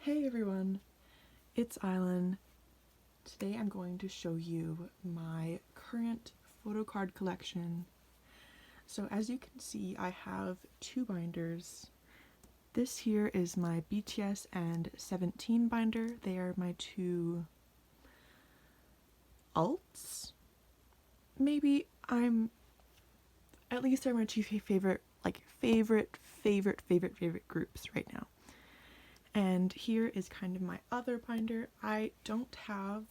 Hey everyone, it's Island. Today I'm going to show you my current photocard collection. So as you can see, I have two binders. This here is my BTS and 17 binder. They are my two alts. Maybe at least they're my two favorite groups right now. And here is kind of my other binder. I don't have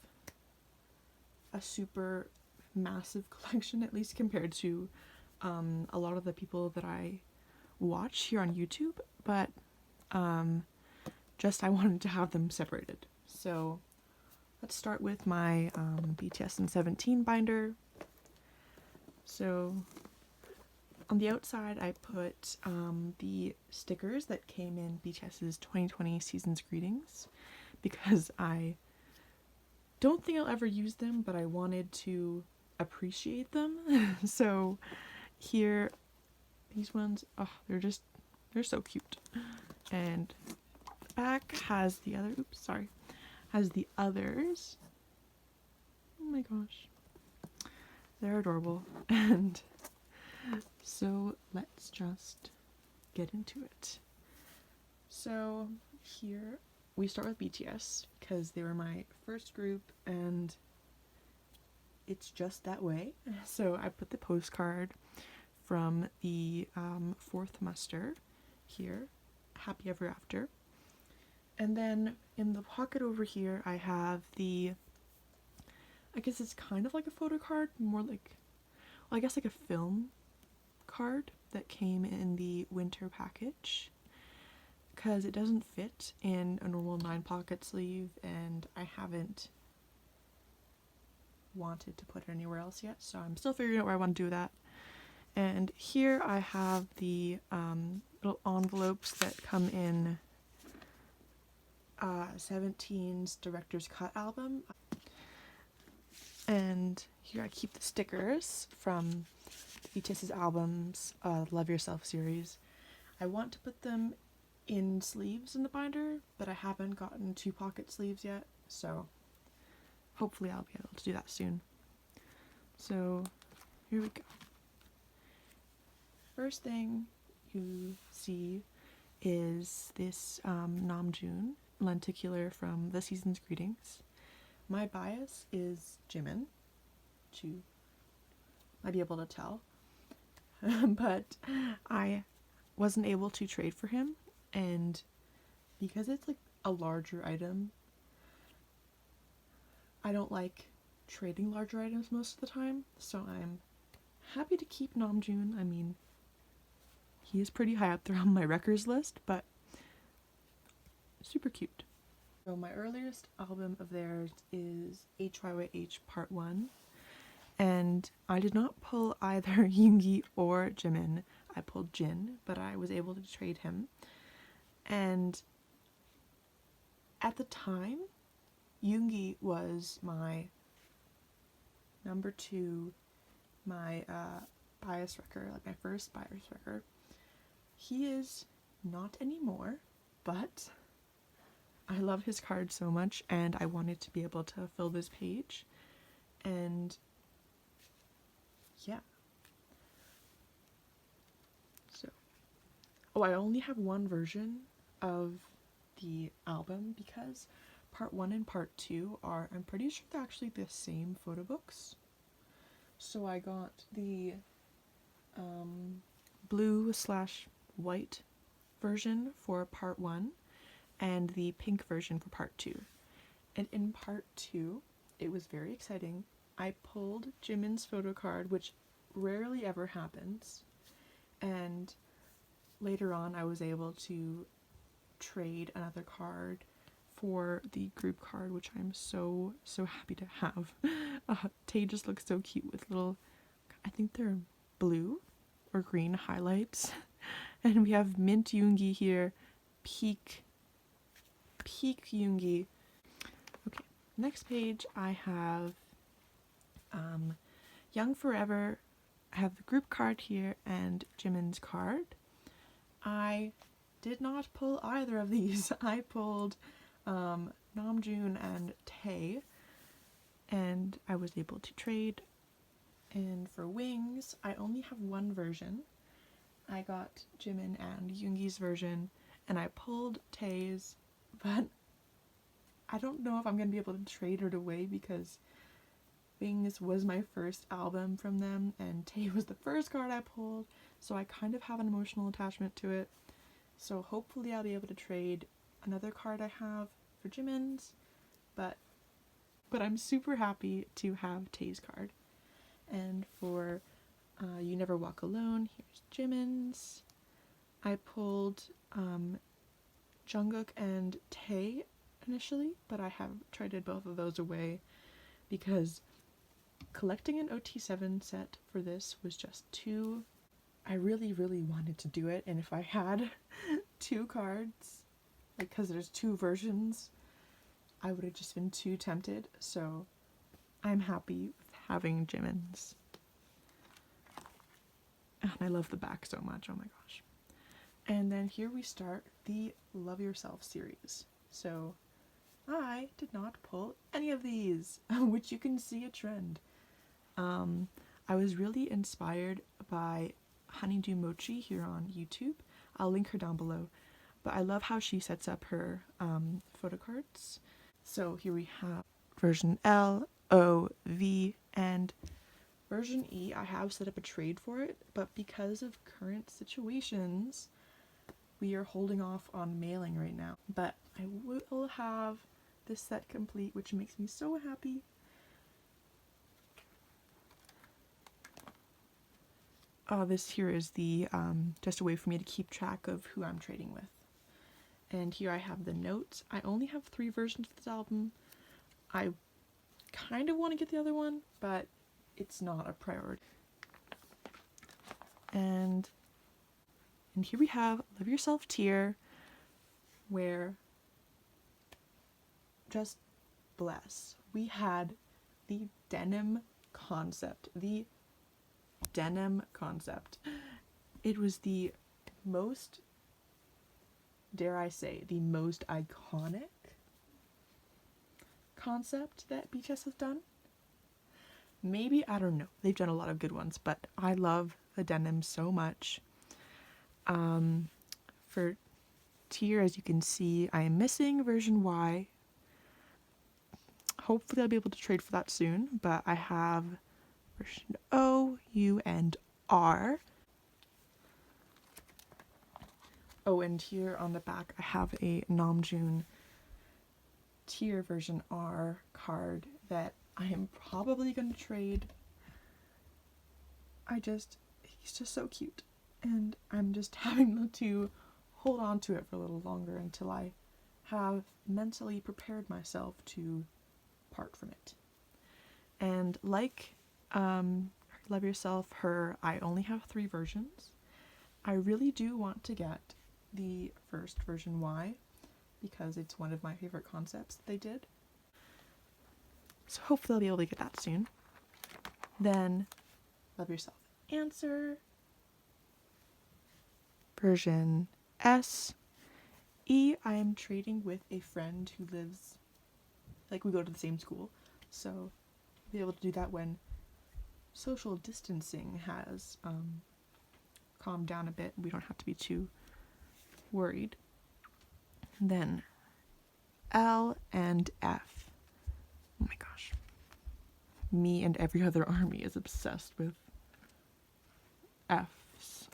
a super massive collection, at least compared to a lot of the people that I watch here on YouTube, but just I wanted to have them separated. So let's start with my BTS and 17 binder. So on the outside, I put the stickers that came in BTS's 2020 Season's Greetings because I don't think I'll ever use them, but I wanted to appreciate them. So here, these ones, oh, they're so cute. And the back has the others. Oh my gosh. They're adorable. And so let's just get into it. So here we start with BTS because they were my first group and it's just that way. So I put the postcard from the fourth muster here, Happy Ever After. And then in the pocket over here I have I guess it's kind of like a photo card, more like, well, I guess like a film card that came in the winter package because it doesn't fit in a normal 9-pocket sleeve and I haven't wanted to put it anywhere else yet, so I'm still figuring out where I want to do that. And here I have the little envelopes that come in 17's Director's Cut album. And here I keep the stickers from BTS's albums, Love Yourself series. I want to put them in sleeves in the binder, but I haven't gotten 2-pocket sleeves yet, so hopefully I'll be able to do that soon. So here we go. First thing you see is this Namjoon lenticular from the Season's Greetings. My bias is Jimin, which you might be able to tell. But I wasn't able to trade for him, and because it's like a larger item, I don't like trading larger items most of the time, so I'm happy to keep Namjoon. I mean, he is pretty high up there on my records list, but super cute. So my earliest album of theirs is HYYH Part 1, and I did not pull either Yoongi or Jimin. I pulled Jin, but I was able to trade him. And at the time, Yoongi was my number 2, my bias wrecker, like my first bias wrecker. He is not anymore, but I love his card so much and I wanted to be able to fill this page. And yeah. So, I only have one version of the album because Part 1 and Part 2 are, I'm pretty sure they're actually the same photo books. So I got the blue/white version for Part 1 and the pink version for Part 2. And in Part 2, it was very exciting. I pulled Jimin's photo card, which rarely ever happens, and later on I was able to trade another card for the group card, which I'm so happy to have. Tay just looks so cute with little, I think they're blue or green highlights. And we have Mint Yoongi here, Peak Yoongi. Okay, next page I have Young Forever. I have the group card here and Jimin's card. I did not pull either of these. I pulled Namjoon and Tae, and I was able to trade. And for wings, I only have one version. I got Jimin and Yoongi's version, and I pulled Tae's, but I don't know if I'm going to be able to trade it away because Wings was my first album from them, and Tae was the first card I pulled, so I kind of have an emotional attachment to it. So hopefully I'll be able to trade another card I have for Jimin's, but I'm super happy to have Tae's card. And for You Never Walk Alone, here's Jimin's. I pulled Jungkook and Tae initially, but I have traded both of those away because collecting an OT7 set for this was just too... I really wanted to do it, and if I had 2 cards, like, because there's 2 versions, I would have just been too tempted, so I'm happy with having Jimin's. And I love the back so much, oh my gosh. And then here we start the Love Yourself series. So I did not pull any of these, which you can see a trend. I was really inspired by Honeydew Mochi here on YouTube. I'll link her down below. But I love how she sets up her photocards. So here we have version L, O, V, and version E. I have set up a trade for it, but because of current situations, we are holding off on mailing right now. But I will have this set complete, which makes me so happy. This here is the just a way for me to keep track of who I'm trading with. And here I have the notes. I only have 3 versions of this album. I kind of want to get the other one, but it's not a priority. And here we have Love Yourself tier, where just bless. We had the denim concept. It was the most, dare I say, the most iconic concept that BTS has done. Maybe, I don't know. They've done a lot of good ones, but I love the denim so much. For tier, as you can see, I am missing version Y. Hopefully I'll be able to trade for that soon, but I have version O, U, and R. Oh, and here on the back I have a Namjoon tier version R card that I am probably going to trade. He's just so cute, and I'm just having to hold on to it for a little longer until I have mentally prepared myself to part from it. And like Love Yourself, I only have 3 versions. I really do want to get the first version Y because it's one of my favorite concepts they did. So hopefully I'll be able to get that soon. Then Love Yourself Answer, version S. E, I am trading with a friend who lives, like, we go to the same school, so I'll be able to do that when social distancing has calmed down a bit. We don't have to be too worried. Then L and F. Oh my gosh. Me and every other army is obsessed with F's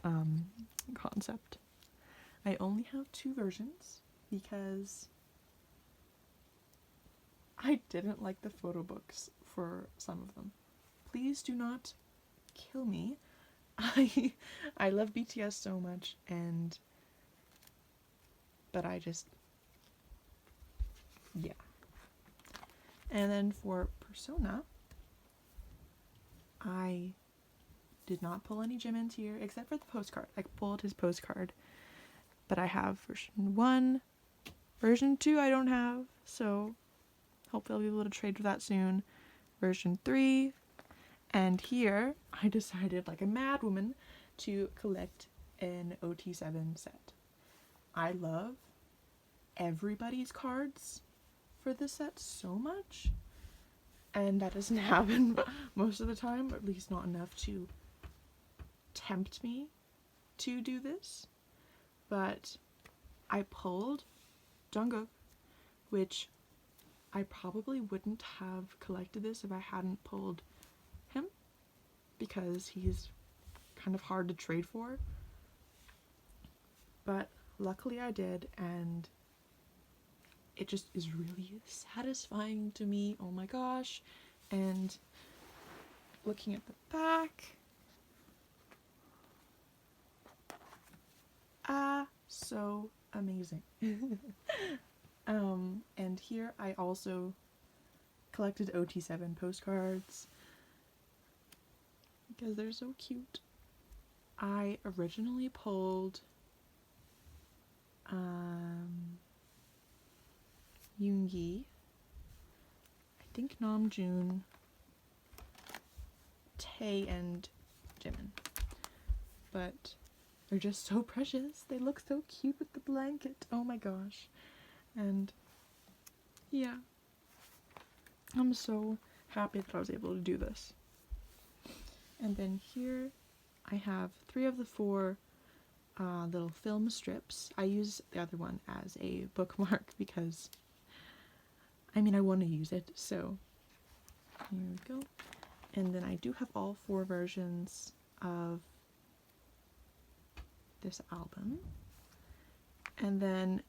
concept. I only have 2 versions because I didn't like the photo books for some of them. Please do not kill me. I love BTS so much, but I just, yeah. And then for Persona, I did not pull any Jimin's here, except for the postcard. I pulled his postcard, but I have version 1, version 2 I don't have, so hopefully I'll be able to trade for that soon. Version 3, and here I decided, like a madwoman, to collect an OT7 set. I love everybody's cards for this set so much, and that doesn't happen most of the time, or at least not enough to tempt me to do this. But I pulled Jungkook, which I probably wouldn't have collected this if I hadn't pulled him, because he's kind of hard to trade for. But luckily I did, and it just is really satisfying to me. Oh my gosh. And looking at the back, so amazing. And here I also collected OT7 postcards because they're so cute. I originally pulled Yoongi, I think Namjoon, Tae, and Jimin, but they're just so precious. They look so cute with the blanket. Oh my gosh. And yeah, I'm so happy that I was able to do this. And then here I have 3 of the 4 little film strips. I use the other one as a bookmark because I mean I want to use it, so here we go. And then I do have all 4 versions of this album. And then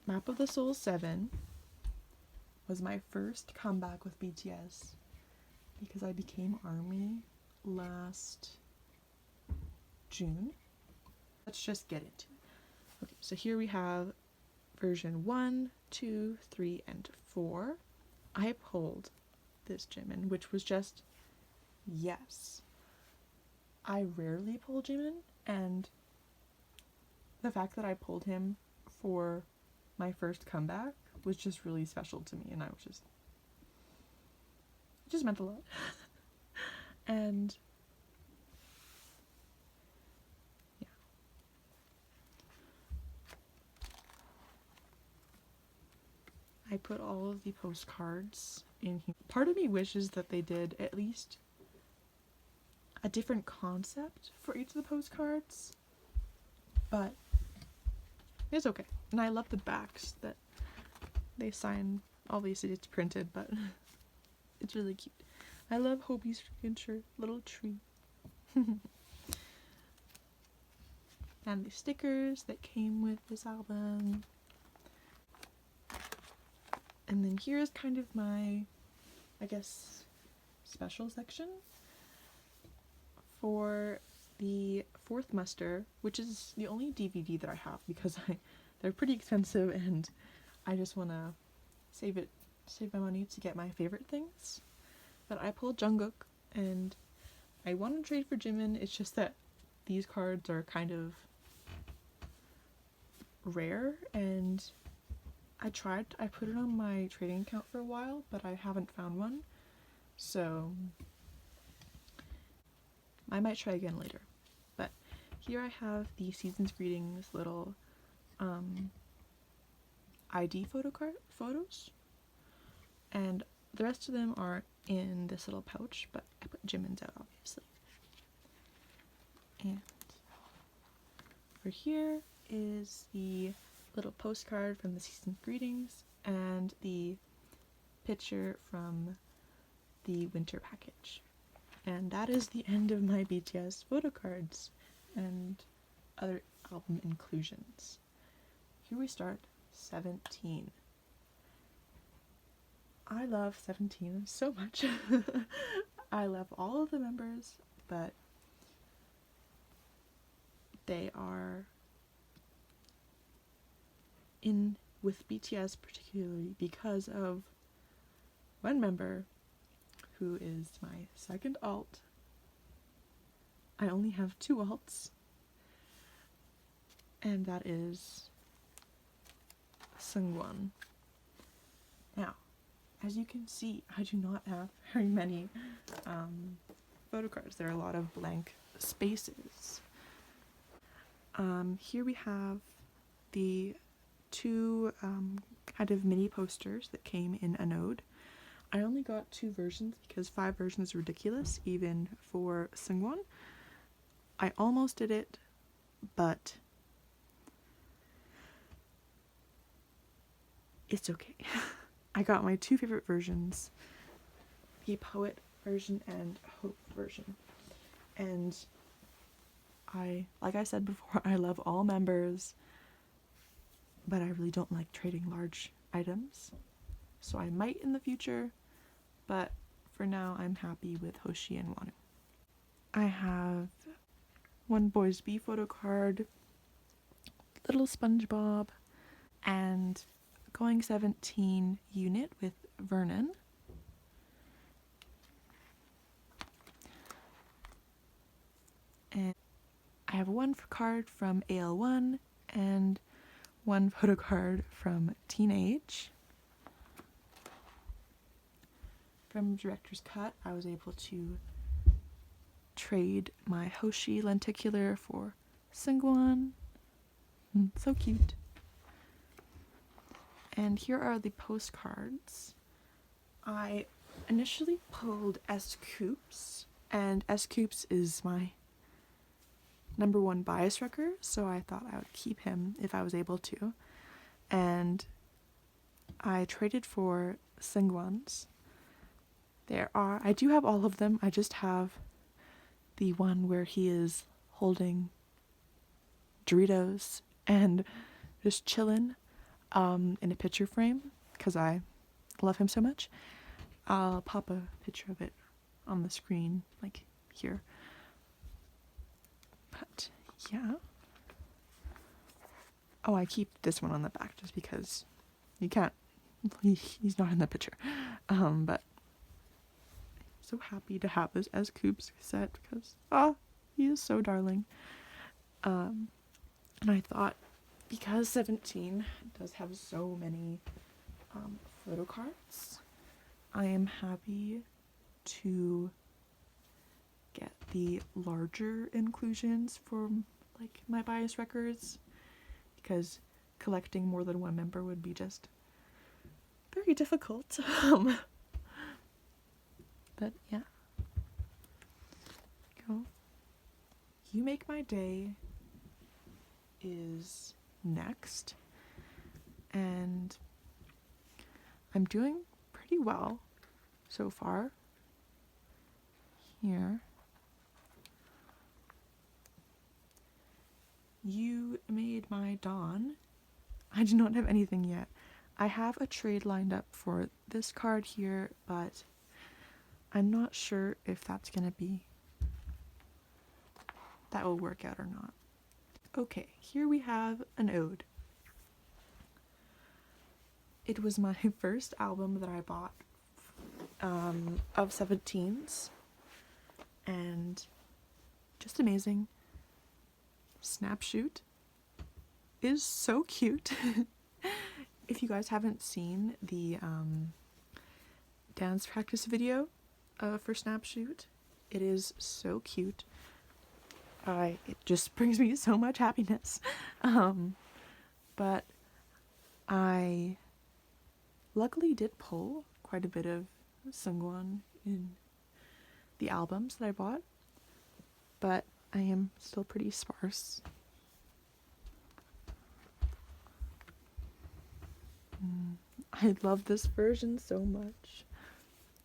Map of the Soul 7 was my first comeback with BTS because I became ARMY last June. Let's just get into it. Okay, so here we have version 1, 2, 3, and 4. I pulled this Jimin, which was just yes. I rarely pull Jimin, and the fact that I pulled him for my first comeback was just really special to me, and it just meant a lot. And yeah. I put all of the postcards in here. Part of me wishes that they did at least a different concept for each of the postcards, but it's okay. And I love the backs that they sign. Obviously it's printed, but it's really cute. I love Hobie's future little tree. And the stickers that came with this album. And then here's kind of my, I guess, special section for the 4th muster, which is the only DVD that I have because they're pretty expensive and I just want to save my money to get my favorite things. But I pulled Jungkook, and I want to trade for Jimin. It's just that these cards are kind of rare, and I put it on my trading account for a while, but I haven't found one, so I might try again later. But here I have the Season's Greetings little ID photos, and the rest of them are in this little pouch, but I put Jimin's out obviously. And over here is the little postcard from the Season's Greetings and the picture from the winter package. And that is the end of my BTS photocards and other album inclusions. Here we start 17. I love 17 so much. I love all of the members, but they are in with BTS particularly because of one member who is my second alt. I only have 2 alts, and that is Seungwon. Now, as you can see, I do not have very many photocards. There are a lot of blank spaces. Here we have the two kind of mini posters that came in an ode. I only got 2 versions because 5 versions is ridiculous, even for Seungwon. I almost did it, but it's okay. I got my 2 favorite versions, the Poet version and Hope version. And like I said before, I love all members, but I really don't like trading large items. So I might in the future, but for now I'm happy with Hoshi and Wonu. I have one Boys B photo card, little SpongeBob, and Going 17 unit with Vernon. And I have one card from AL1 and one photo card from Teenage. From Director's Cut, I was able to trade my Hoshi lenticular for Seungwon. So cute. And here are the postcards. I initially pulled S. Coops, and S. Coops is my #1 bias wrecker, so I thought I would keep him if I was able to. And I traded for Seungwon's. I do have all of them, I just have the one where he is holding Doritos and just chillin' in a picture frame, because I love him so much. I'll pop a picture of it on the screen, like here. But yeah. Oh, I keep this one on the back just because you can't, he's not in the picture. But so happy to have this as Coops set because he is so darling. And I thought, because 17 does have so many photo cards, I am happy to get the larger inclusions for like my bias records, because collecting more than one member would be just very difficult. But yeah. Go. You Make My Day is next, and I'm doing pretty well so far. Here. You Made My Dawn. I do not have anything yet. I have a trade lined up for this card here, but I'm not sure if that will work out or not. Okay, here we have an ode. It was my first album that I bought of 17's, and just amazing. Snapshoot is so cute. If you guys haven't seen the dance practice video for Snapshoot, it is so cute. It just brings me so much happiness. But I luckily did pull quite a bit of Seungwon in the albums that I bought, but I am still pretty sparse. I love this version so much.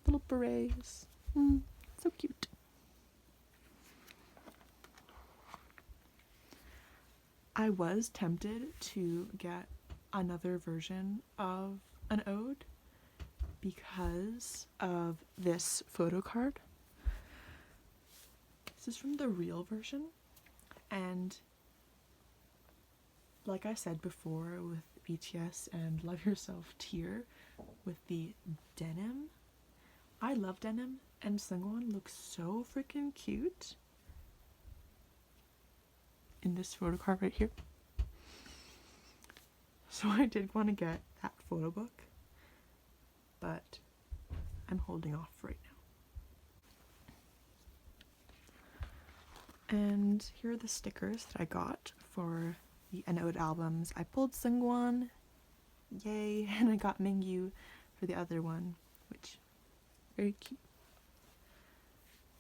Little berets. So cute. I was tempted to get another version of an ode because of this photo card. This is from the real version, and like I said before with BTS and Love Yourself Tear with the denim, I love denim, and Seungwon looks so freaking cute in this photo card right here. So I did want to get that photo book, but I'm holding off right now. And here are the stickers that I got for the N.O.'d albums. I pulled Seungwon, yay, and I got Mingyu for the other one, which very cute.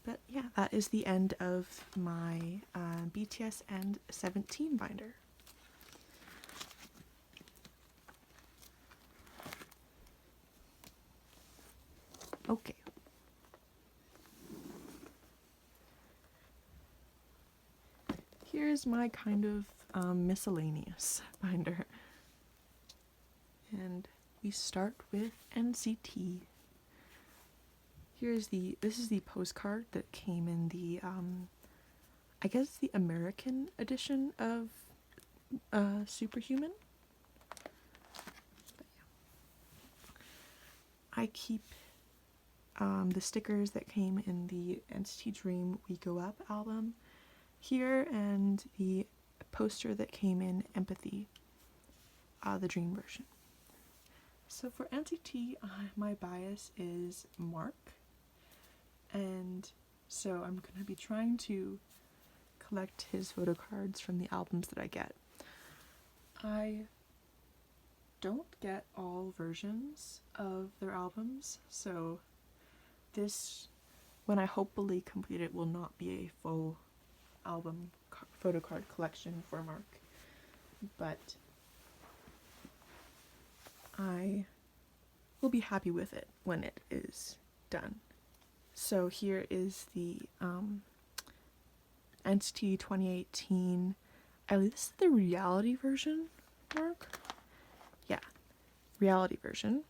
But yeah, that is the end of my BTS and 17 binder. Okay. Here's my kind of miscellaneous binder. And we start with NCT. This is the postcard that came in the, I guess the American edition of Superhuman. But yeah. I keep the stickers that came in the NCT Dream We Go Up album here, and the poster that came in Empathy, the Dream version. So for NCT, my bias is Mark, and so I'm going to be trying to collect his photo cards from the albums that I get. I don't get all versions of their albums, so this, when I hopefully complete it, will not be a full album photo card collection for Mark, but I will be happy with it when it is done. So here is the NCT 2018, I believe this is the reality version, Mark? Yeah, reality version.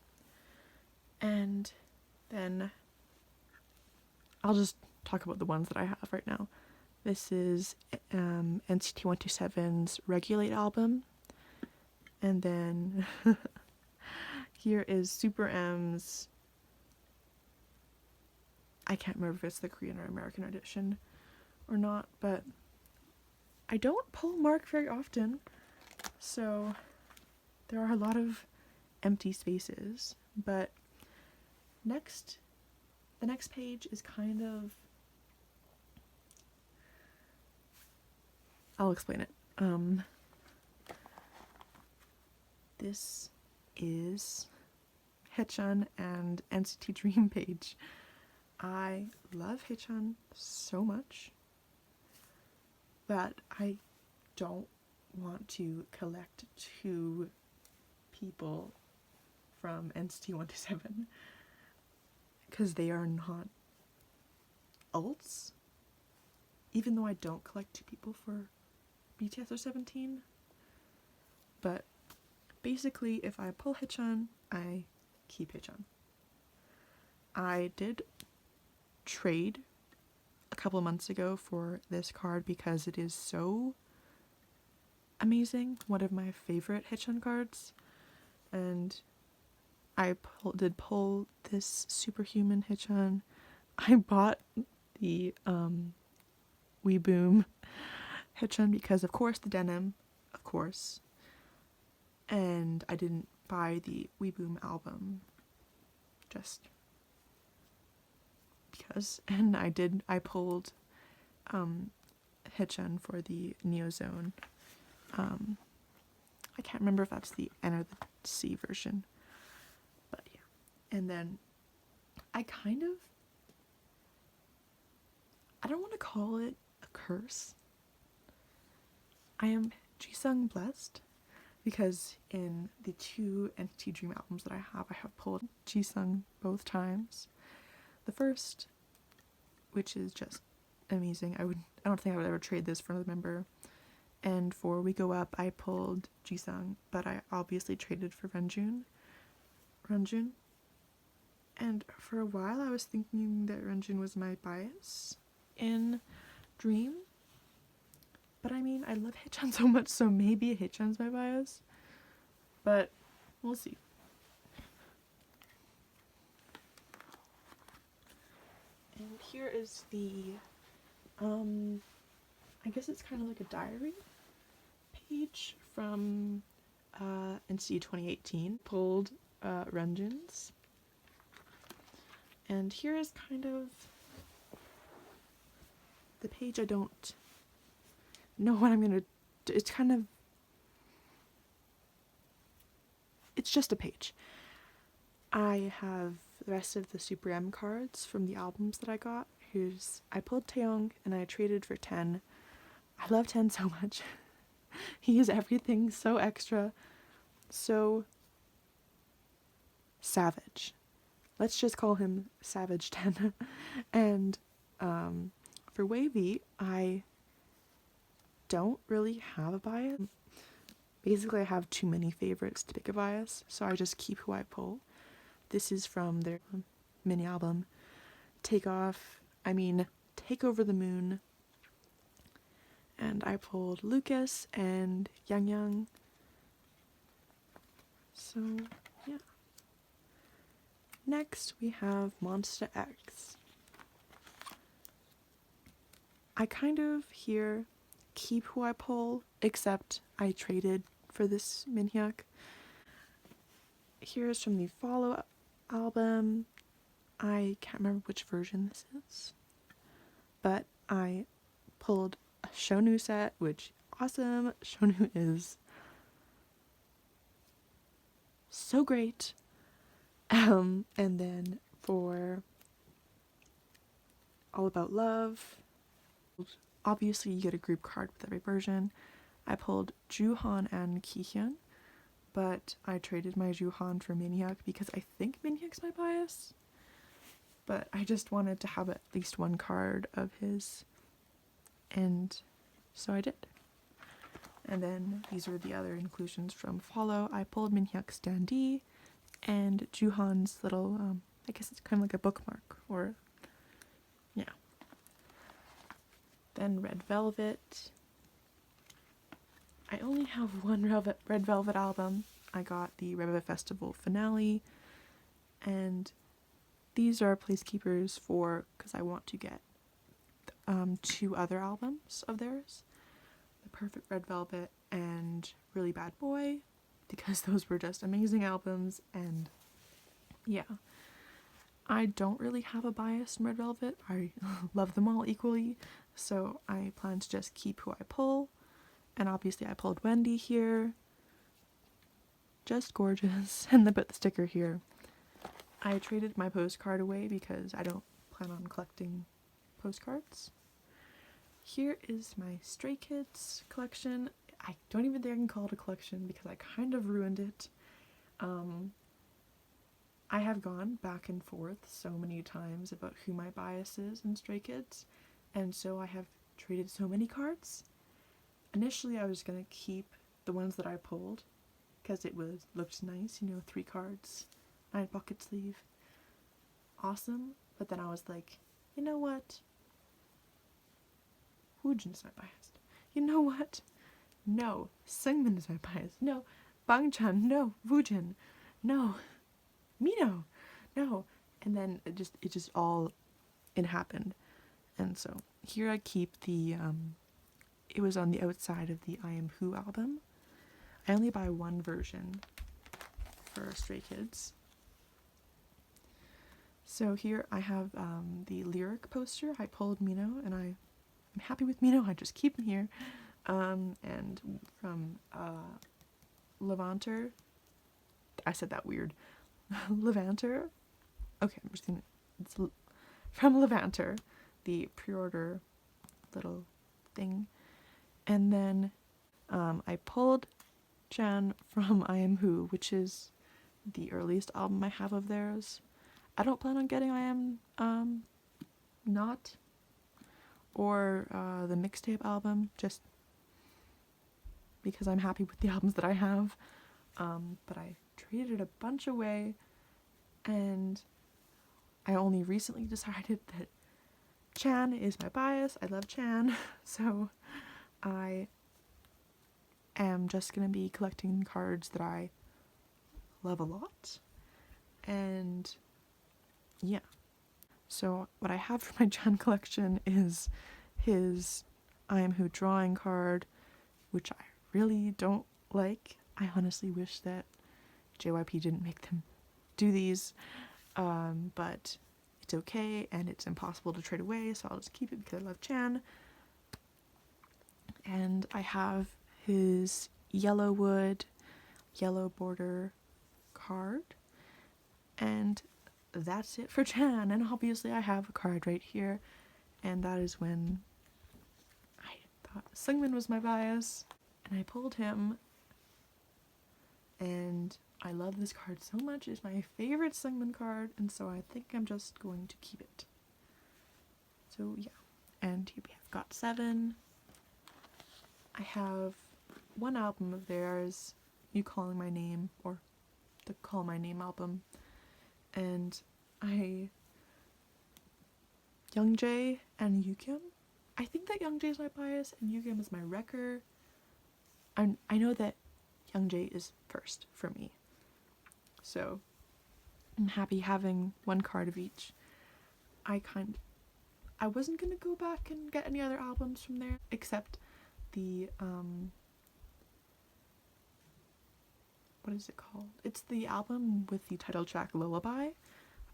And then I'll just talk about the ones that I have right now. This is NCT 127's Regulate album. And then here is Super M's, I can't remember if it's the Korean or American edition or not, but I don't pull Mark very often, so there are a lot of empty spaces. But the next page is kind of, I'll explain it. This is Haechan and NCT Dream page. I love Haechan so much, but I don't want to collect two people from NCT 127 because they are not alts, even though I don't collect two people for BTS or 17. But basically, if I pull Haechan, I keep Haechan. I did trade a couple of months ago for this card because it is so amazing, one of my favorite Haechan cards, and I did pull this Superhuman Haechan. I bought the We Boom Haechan because of course the denim, of course, and I didn't buy the We Boom album just because. And I pulled Haechan for the Neozone. I can't remember if that's the N or the C version, but yeah. And then I don't want to call it a curse. I am Jisung blessed because in the two NCT Dream albums that I have pulled Jisung both times. The first, which is just amazing. I don't think I would ever trade this for another member. And for We Go Up, I pulled Jisung, but I obviously traded for Renjun. And for a while, I was thinking that Renjun was my bias in Dream. But I mean, I love Haechan so much, so maybe Haechan's my bias. But we'll see. And here is the, I guess it's kind of like a diary page from NCT 2018. Pulled Renjun's. And here is kind of the page I don't know what I'm gonna do. It's kind of it's just a page. I have the rest of the Super M cards from the albums that I got. I pulled Taeyong and I traded for 10. I love 10 so much. He is everything so extra, so savage. Let's just call him Savage 10. And for Wavy, I don't really have a bias. Basically, I have too many favorites to pick a bias, so I just keep who I pull. This is from their mini album, Take Over the Moon. And I pulled Lucas and Yang Yang. So, yeah. Next, we have Monster X. I kind of here keep who I pull, except I traded for this Minhyuk. Here's from the Follow album. I can't remember which version this is, but I pulled a Shonu set, which awesome. Shonu is so great. And then for All About Love, obviously you get a group card with every version. I pulled Juhan and Kihyun, but I traded my Juhan for Minhyuk because I think Minhyuk's my bias. But I just wanted to have at least one card of his, and so I did. And then these were the other inclusions from Follow. I pulled Minhyuk's Dandy and Juhan's little, I guess it's kind of like a bookmark, or, yeah. Then Red Velvet. I only have one Red Velvet album. I got the Red Velvet Festival finale, and these are placekeepers because I want to get 2 other albums of theirs. The Perfect Red Velvet and Really Bad Boy, because those were just amazing albums, and yeah. I don't really have a bias in Red Velvet. I love them all equally, so I plan to just keep who I pull. And obviously I pulled Wendy here. Just gorgeous. And then put the sticker here. I traded my postcard away because I don't plan on collecting postcards. Here is my Stray Kids collection. I don't even think I can call it a collection because I kind of ruined it. I have gone back and forth so many times about who my bias is in Stray Kids, and so I have traded so many cards. Initially I was going to keep the ones that I pulled because it looked nice, 3 cards, 9 pocket sleeve, awesome. But then I was like, you know what? Woojin is my bias. You know what? No. Seungmin is my bias. No. Bangchan. No. Woojin. No. Mino. No. And then it happened. And so here I keep the, it was on the outside of the I Am Who album. I only buy one version for Stray Kids. So here I have the lyric poster. I pulled Mino, and I'm happy with Mino. I just keep him here. And from Levanter, I said that weird. Levanter. Okay, I'm just gonna. It's from Levanter, the pre-order little thing. And then I pulled Jan from I Am Who, which is the earliest album I have of theirs. I don't plan on getting I Am Not or the mixtape album, just because I'm happy with the albums that I have. But I traded a bunch away, and I only recently decided that Chan is my bias. I love Chan, so I am just gonna be collecting cards that I love a lot. And yeah, so what I have for my Chan collection is his I Am Who drawing card, which I really don't like. I honestly wish that JYP didn't make them do these, but it's okay, and it's impossible to trade away, so I'll just keep it because I love Chan. And I have his yellow wood, yellow border card. And that's it for Jan. And obviously I have a card right here. And that is when I thought Seungmin was my bias. And I pulled him. And I love this card so much. It's my favorite Seungmin card. And so I think I'm just going to keep it. So yeah. And here we have GOT7. I have one album of theirs, You Calling My Name, or the Call My Name album. And Youngjae and Yugyeom. I think that Youngjae is my bias and Yugyeom is my wrecker. I know that Youngjae is first for me. So I'm happy having one card of each. I wasn't gonna go back and get any other albums from there, except the what is it called? It's the album with the title track Lullaby.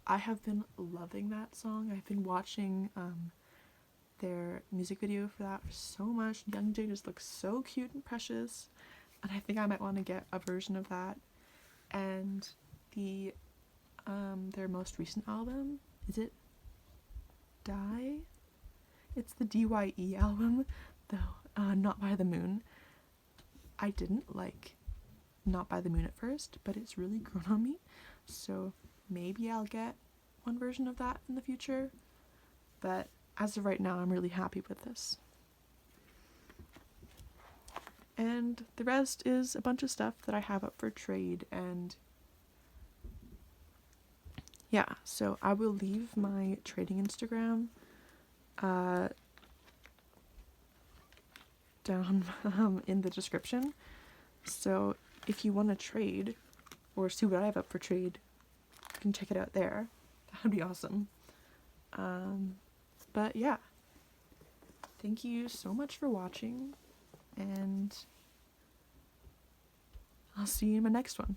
I have been loving that song. I've been watching their music video for that so much. Youngjae just looks so cute and precious, and I think I might want to get a version of that. And the their most recent album, is it Die? It's the DYE album, though, Not By the Moon. I didn't like Not By the Moon at first, but it's really grown on me, so maybe I'll get one version of that in the future, but as of right now I'm really happy with this. And the rest is a bunch of stuff that I have up for trade, and yeah, so I will leave my trading Instagram down in the description. So if you want to trade or see what I have up for trade, you can check it out there. That would be awesome. But yeah, thank you so much for watching, and I'll see you in my next one.